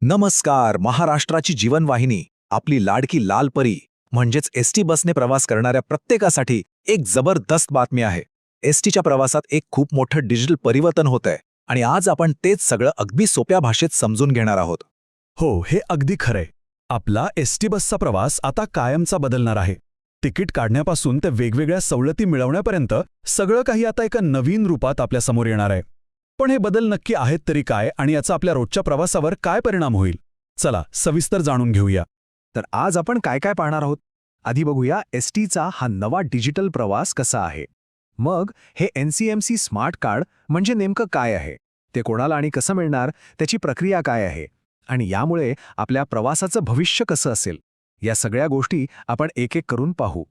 नमस्कार. महाराष्ट्राची जीवनवाहिनी, आपली लाडकी लाल परी म्हणजेच एसटी बसने प्रवास करणाऱ्या प्रत्येकासाठी एक जबरदस्त बातमी आहे. एसटीच्या प्रवासात एक खूप मोठं डिजिटल परिवर्तन होतंय आणि आज आपण तेच सगळं अगदी सोप्या भाषेत समजून घेणार आहोत. हो, हे अगदी खरंय. आपला एसटी बसचा प्रवास आता कायमचा बदलणार आहे. तिकीट काढण्यापासून ते वेगवेगळ्या सवलती मिळवण्यापर्यंत सगळं काही आता एका नवीन रूपात आपल्यासमोर येणार आहे. पण हे बदल नक्की आहेत तरी काय आणि याचा आपल्या रोजच्या प्रवासावर काय परिणाम होईल? चला सविस्तर जाणून घेऊया. तर आज आपण काय काय पाहणार आहोत. आधी बघूया एसटीचा हा नवा डिजिटल प्रवास कसा आहे. मग हे NCMC स्मार्ट कार्ड म्हणजे नेमकं काय आहे, ते कोणाला आणि कसं मिळणार, त्याची प्रक्रिया काय आहे आणि यामुळे आपल्या प्रवासाचं भविष्य कसं असेल, या सगळ्या गोष्टी आपण एक एक करून पाहू.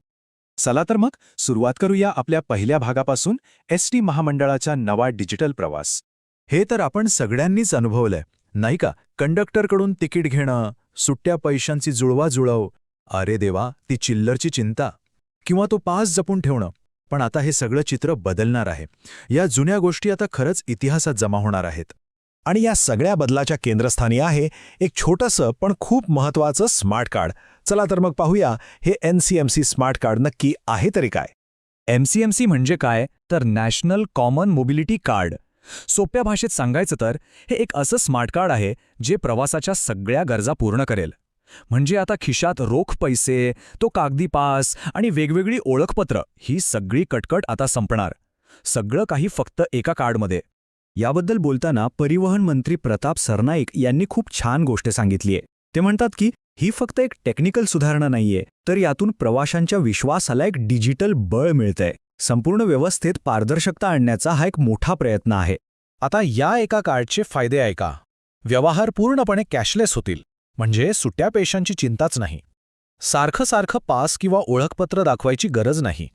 चला तर मग सुरुवात करूया आपल्या पहिल्या भागापासून, एसटी महामंडळाचा नवा डिजिटल प्रवास. हे तर आपण सगळ्यांनीच अनुभवलंय, नाही का? कंडक्टरकडून तिकीट घेणं, सुट्ट्या पैशांची जुळवाजुळव, अरे देवा ती चिल्लरची चिंता, किंवा तो पास जपून ठेवणं. पण आता हे सगळं चित्र बदलणार आहे. या जुन्या गोष्टी आता खरंच इतिहासात जमा होणार आहेत. आणि या सगळ्या बदलाच्या केंद्रस्थानी आहे एक छोटंसं पण खूप महत्त्वाचं स्मार्ट कार्ड. चला तर मग पाहूया हे NCMC स्मार्ट कार्ड नक्की आहे तरी काय. NCMC म्हणजे काय तर नॅशनल कॉमन मोबिलिटी कार्ड. सोप्या भाषेत सांगायचं तर हे एक असं स्मार्ट कार्ड आहे जे प्रवासाच्या सगळ्या गरजा पूर्ण करेल. म्हणजे आता खिशात रोख पैसे, तो कागदी पास आणि वेगवेगळी ओळखपत्र ही सगळी कटकट आता संपणार. सगळं काही फक्त एका कार्डमध्ये. याबद्दल बोलताना परिवहन मंत्री प्रताप सरनाईक यांनी खूप छान गोष्ट सांगितलीये. ते म्हणतात की ही फक्त एक टेक्निकल सुधारणा नाहीये, तर यातून प्रवाशांच्या विश्वासाला एक डिजिटल बळ मिळतंय. संपूर्ण व्यवस्थेत पारदर्शकता आणण्याचा हा एक मोठा प्रयत्न आहे. आता या एका कार्डचे फायदे आहे का? व्यवहार पूर्णपणे कॅशलेस होतील, म्हणजे सुट्ट्या पैशांची चिंताच नाही. सारखं पास किंवा ओळखपत्र दाखवायची गरज नाही.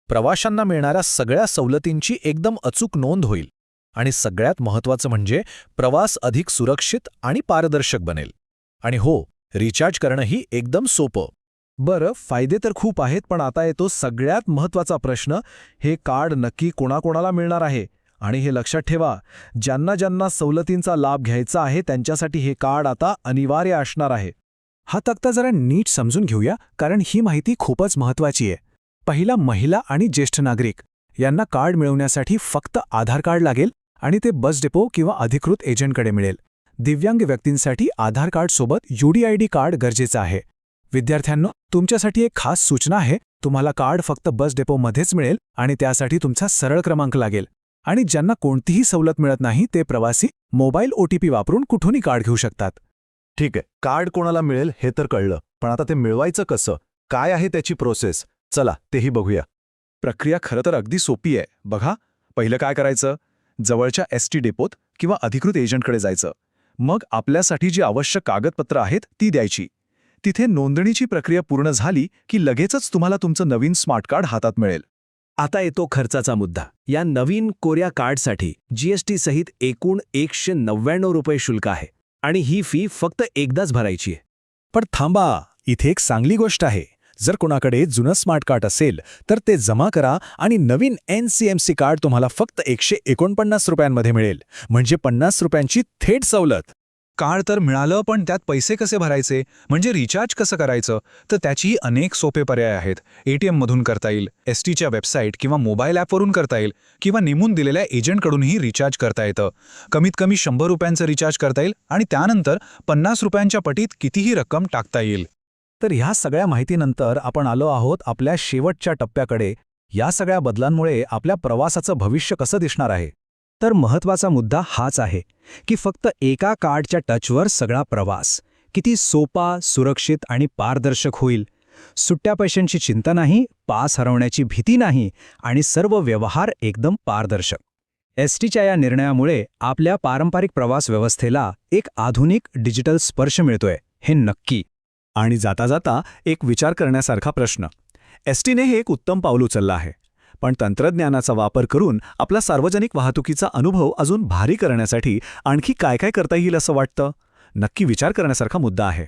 प्रवाशांना मिळणाऱ्या सगळ्या सवलतींची एकदम अचूक नोंद होईल. आणि सगळ्यात महत्त्वाचं म्हणजे प्रवास अधिक सुरक्षित आणि पारदर्शक बनेल. आणि हो, रिचार्ज करणंही एकदम सोपं. बरं, फायदे तर खूप आहेत, पण आता येतो सगळ्यात महत्त्वाचा प्रश्न. हे कार्ड नक्की कोणाकोणाला मिळणार आहे? आणि हे लक्षात ठेवा, ज्यांना ज्यांना सवलतींचा लाभ घ्यायचा आहे त्यांच्यासाठी हे कार्ड आता अनिवार्य असणार आहे. हा तक्ता जरा नीट समजून घेऊया, कारण ही माहिती खूपच महत्त्वाची आहे. पहिला, महिला आणि ज्येष्ठ नागरिक यांना कार्ड मिळवण्यासाठी फक्त आधार कार्ड लागेल आणि ते बस डेपो किंवा अधिकृत एजंटकडे मिळेल. दिव्यांग व्यक्तींसाठी आधार कार्डसोबत UDID कार्ड गरजेचं आहे. विद्यार्थ्यांनो, तुमच्यासाठी एक खास सूचना आहे. तुम्हाला कार्ड फक्त बस डेपोमध्येच मिळेल आणि त्यासाठी तुमचा सरळ क्रमांक लागेल. आणि ज्यांना कोणतीही सवलत मिळत नाही ते प्रवासी मोबाईल OTP वापरून कुठूनही कार्ड घेऊ शकतात. ठीक आहे, कार्ड कोणाला मिळेल हे तर कळलं, पण आता ते मिळवायचं कसं? काय आहे त्याची प्रोसेस? चला तेही बघूया. प्रक्रिया खरं तर अगदी सोपी आहे. बघा, पहिलं काय करायचं, जवळच्या ST डेपोत किंवा अधिकृत एजंटकडे जायचं. मग आपल्यासाठी जी आवश्यक कागदपत्रं आहेत ती द्यायची. तिथे नोंदणीची प्रक्रिया पूर्ण झाली की लगेचच तुम्हाला तुमचं नवीन स्मार्ट कार्ड हातात मिळेल. आता येतो खर्चाचा मुद्दा. या नवीन कोऱ्या कार्डसाठी GST सहित एकूण 199 रुपये शुल्क आहे आणि ही फी फक्त एकदाच भरायची आहे. पण थांबा, इथे एक चांगली गोष्ट आहे. जर कोणाकडे जुनं स्मार्ट कार्ड असेल तर ते जमा करा आणि नवीन NCMC कार्ड तुम्हाला फक्त 149 रुपयांमध्ये मिळेल. म्हणजे 50 रुपयांची थेट सवलत. कार्ड तर मिळालं, पण त्यात पैसे कसे भरायचे, म्हणजे रिचार्ज कसं करायचं, तर त्याचीही अनेक सोपे पर्याय आहेत. ATM मधून करता येईल, STच्या वेबसाईट किंवा मोबाईल ॲपवरून करता येईल, किंवा नेमून दिलेल्या एजंटकडूनही रिचार्ज करता येतं. कमीत कमी 100 रुपयांचं रिचार्ज करता येईल आणि त्यानंतर 50 रुपयांच्या पटीत कितीही रक्कम टाकता येईल. तर ह्या सगळ्या माहितीनंतर आपण आलो आहोत आपल्या शेवटच्या टप्प्याकडे. या सगळ्या बदलांमुळे आपल्या प्रवासाचं भविष्य कसं दिसणार आहे? तर महत्त्वाचा मुद्दा हाच आहे की फक्त एका कार्डच्या टचवर सगळा प्रवास किती सोपा, सुरक्षित आणि पारदर्शक होईल. सुट्ट्या पैशांची चिंता नाही, पास हरवण्याची भीती नाही आणि सर्व व्यवहार एकदम पारदर्शक. STच्या या निर्णयामुळे आपल्या पारंपरिक प्रवास व्यवस्थेला एक आधुनिक डिजिटल स्पर्श मिळतोय, हे नक्की. आणि जाता जाता एक विचार करण्यासारखा प्रश्न. STने हे एक उत्तम पाऊल उचललं आहे, पण तंत्रज्ञानाचा वापर करून आपला सार्वजनिक वाहतुकीचा अनुभव अजून भारी करण्यासाठी आणखी काय काय करता येईल असं वाटतं? नक्की विचार करण्यासारखा मुद्दा आहे.